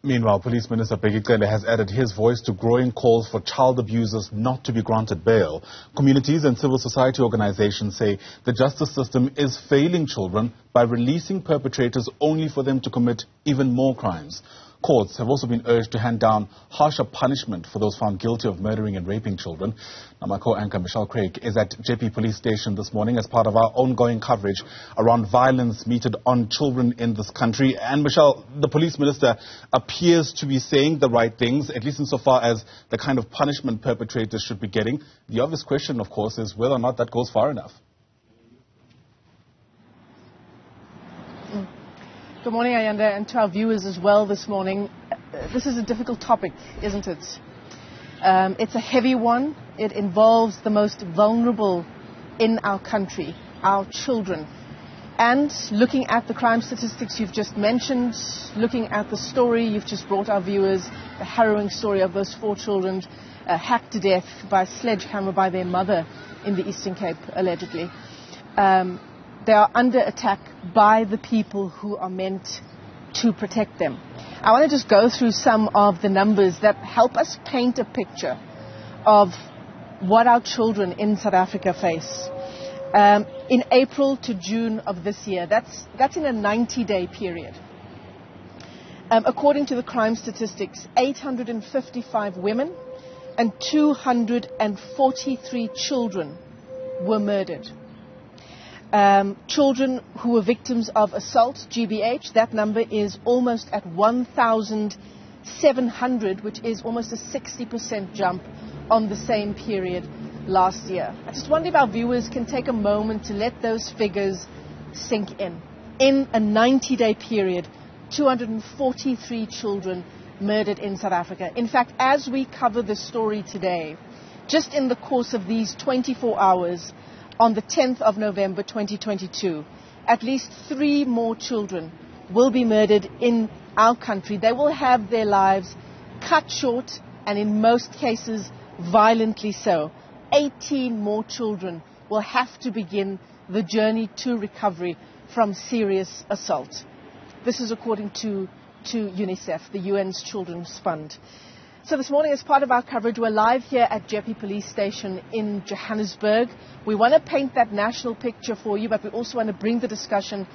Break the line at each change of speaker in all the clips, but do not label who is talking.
Meanwhile, Police Minister Bheki Cele has added his voice to growing calls for child abusers not to be granted bail. Communities and civil society organizations say the justice system is failing children by releasing perpetrators only for them to commit even more crimes. Courts have also been urged to hand down harsher punishment for those found guilty of murdering and raping children. Now, my co-anchor Michelle Craig is at JP Police Station this morning as part of our ongoing coverage around violence meted on children in this country. And Michelle, the police minister appears to be saying the right things, at least insofar as the kind of punishment perpetrators should be getting. The obvious question, of course, is whether or not that goes far enough.
Good morning, Ayanda, and to our viewers as well this morning. This is a difficult topic, isn't it? It's a heavy one. It involves the most vulnerable in our country, our children. And looking at the crime statistics you've just mentioned, looking at the story you've just brought our viewers, the harrowing story of those 4 children hacked to death by a sledgehammer by their mother in the Eastern Cape, allegedly. They are under attack by the people who are meant to protect them. I want to just go through some of the numbers that help us paint a picture of what our children in South Africa face. In April to June of this year, that's in a 90-day period. According to the crime statistics, 855 women and 243 children were murdered. Children who were victims of assault, GBH, that number is almost at 1,700, which is almost a 60% jump on the same period last year. I just wonder if our viewers can take a moment to let those figures sink in. In a 90-day period, 243 children murdered in South Africa. In fact, as we cover this story today, just in the course of these 24 hours, on the 10th of November 2022, at least 3 more children will be murdered in our country. They will have their lives cut short, and in most cases, violently so. 18 more children will have to begin the journey to recovery from serious assault. This is according to UNICEF, the UN's Children's Fund. So this morning, as part of our coverage, we're live here at Jeppe Police Station in Johannesburg. We want to paint that national picture for you, but we also want to bring the discussion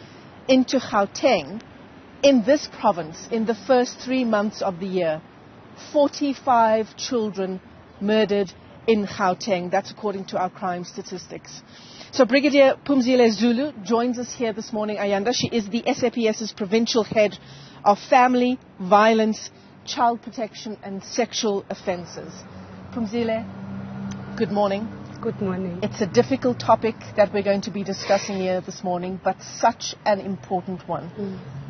into Gauteng. In this province, in the first 3 months of the year, 45 children murdered in Gauteng. That's according to our crime statistics. So Brigadier Pumzile Zulu joins us here this morning, Ayanda. She is the SAPS's provincial head of family, violence, child protection and sexual offences. Pumzile, good morning.
Good morning.
It's a difficult topic that we're going to be discussing here this morning, but such an important one.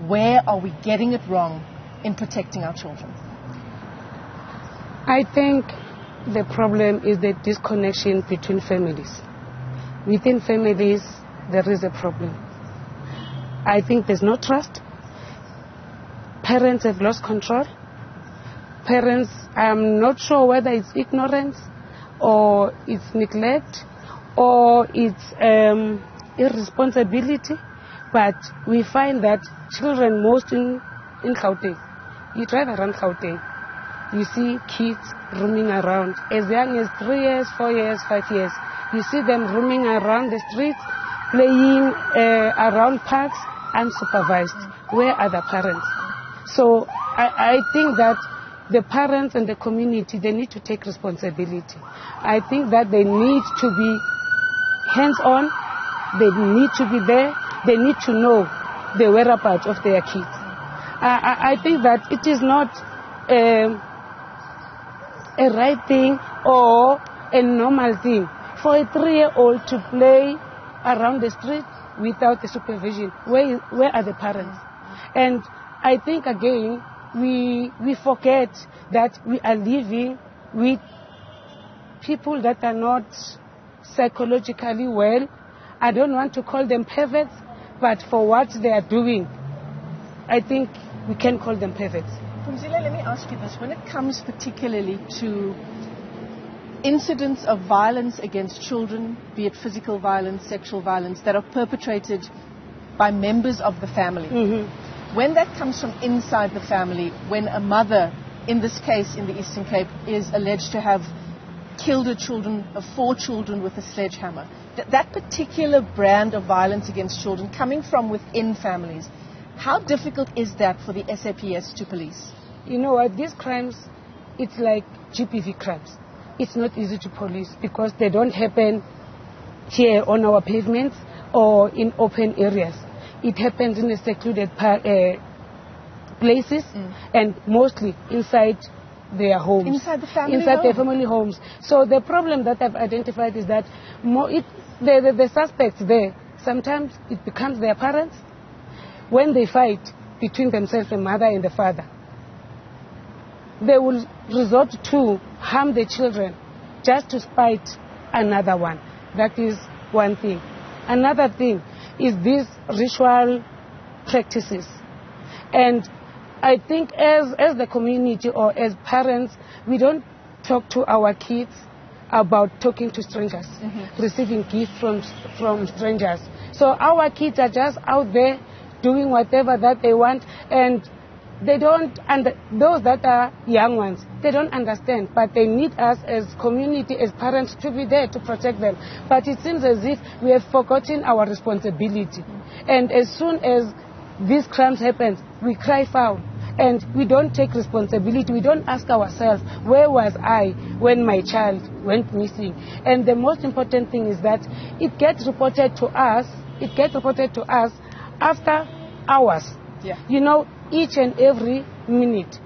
Where are we getting it wrong in protecting our children?
I think the problem is the disconnection between families. Within families, there is a problem. I think there's no trust. Parents have lost control. Parents, I'm not sure whether it's ignorance or it's neglect or it's irresponsibility, but we find that children most in Gauteng, you drive around Gauteng, you see kids roaming around as young as 3 years, 4 years, 5 years. You see them roaming around the streets, playing around parks, unsupervised. Where are the parents? So I think that the parents and the community, they need to take responsibility. I think that they need to be hands-on, they need to be there, they need to know the whereabouts of their kids. I think that it is not a right thing or a normal thing for a 3-year-old to play around the street without the supervision. Where are the parents? And I think, again, we forget that we are living with people that are not psychologically well. I don't want to call them perverts, but for what they are doing, I think we can call them perverts.
Pumzile, let me ask you this. When it comes particularly to incidents of violence against children, be it physical violence, sexual violence, that are perpetrated by members of the family, When that comes from inside the family, when a mother, in this case in the Eastern Cape, is alleged to have killed her children, 4 children with a sledgehammer, that particular brand of violence against children coming from within families, how difficult is that for the SAPS to police?
You know what, these crimes, it's like GPV crimes. It's not easy to police because they don't happen here on our pavements or in open areas. It happens in the secluded places and mostly inside their homes.
Inside the family
Inside
home.
their family homes. So the problem that I've identified is that the suspects there, sometimes it becomes their parents. When they fight between themselves, the mother and the father, they will resort to harm the children just to spite another one. That is one thing. Another thing is these ritual practices. And I think as the community or as parents, we don't talk to our kids about talking to strangers, receiving gifts from strangers. So our kids are just out there doing whatever that they want, and they don't, and those that are young ones, they don't understand, but they need us as community, as parents, to be there to protect them. But it seems as if we have forgotten our responsibility. And as soon as these crimes happen, we cry foul. And we don't take responsibility. We don't ask ourselves, where was I when my child went missing? And the most important thing is that it gets reported to us. It gets reported to us after hours.
Yeah.
You know, each and every minute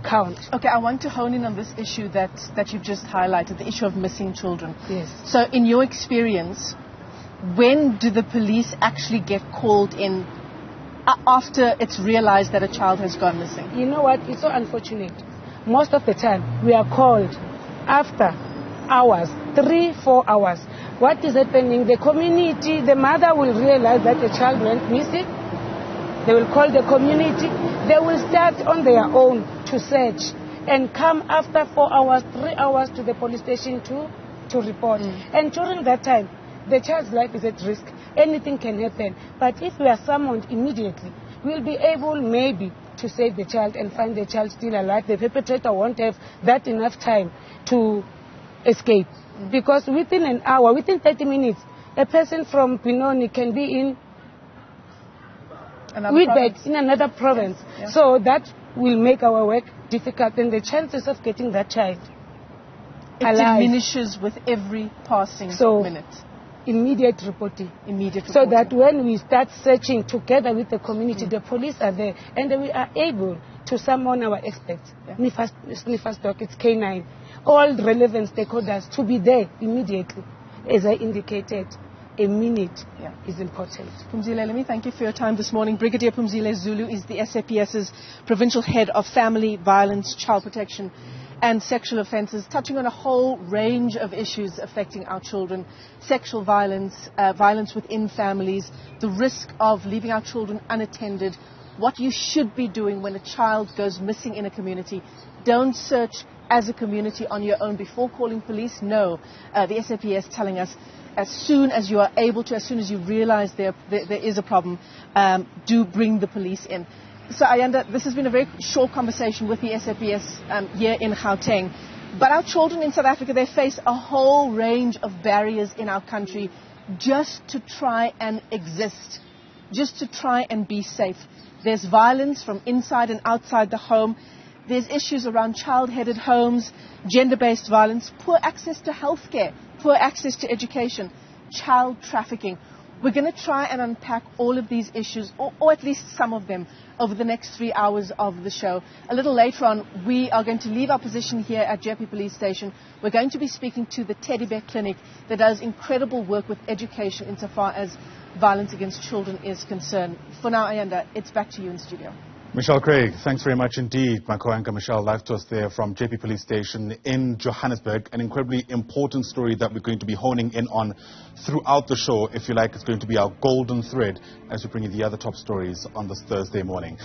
counts.
Okay, I want to hone in on this issue that you've just highlighted, the issue of missing children.
Yes.
So in your experience, when do the police actually get called in after it's realized that a child has gone missing?
You know what? It's so unfortunate. Most of the time, we are called after hours, 3-4 hours. What is happening? The community, the mother will realize that the child went missing. They will call the community. They will start on their own to search and come after 4 hours, 3 hours to the police station to report. And during that time, the child's life is at risk. Anything can happen. But if we are summoned immediately, we'll be able maybe to save the child and find the child still alive. The perpetrator won't have that enough time to escape. Because within an hour, within 30 minutes, a person from Benoni can be in another province.
Yeah.
So that will make our work difficult, and the chances of getting that child alive
diminishes with every passing minute.
Immediate reporting. So that when we start searching together with the community, the police are there, and we are able to summon our experts, sniffers dog, it's K9, all relevant stakeholders to be there immediately. As I indicated, a minute is important.
Pumzile, let me thank you for your time this morning. Brigadier Pumzile Zulu is the SAPS's Provincial Head of Family Violence, Child Protection and Sexual Offences, touching on a whole range of issues affecting our children: sexual violence, violence within families, the risk of leaving our children unattended, what you should be doing when a child goes missing in a community. Don't search as a community on your own before calling police. No, the SAPS telling us as soon as you are able to, as soon as you realize there is a problem, do bring the police in. So Ayanda, this has been a very short conversation with the SAPS here in Gauteng. But our children in South Africa, they face a whole range of barriers in our country just to try and exist, just to try and be safe. There's violence from inside and outside the home. There's issues around child-headed homes, gender-based violence, poor access to healthcare, poor access to education, child trafficking. We're going to try and unpack all of these issues, or at least some of them, over the next 3 hours of the show. A little later on, we are going to leave our position here at Jeppe Police Station. We're going to be speaking to the Teddy Bear Clinic that does incredible work with education insofar as violence against children is concerned. For now, Ayanda, it's back to you in studio.
Michelle Craig, thanks very much indeed. My co-anchor Michelle, live to us there from JP Police Station in Johannesburg. An incredibly important story that we're going to be honing in on throughout the show. If you like, it's going to be our golden thread as we bring you the other top stories on this Thursday morning.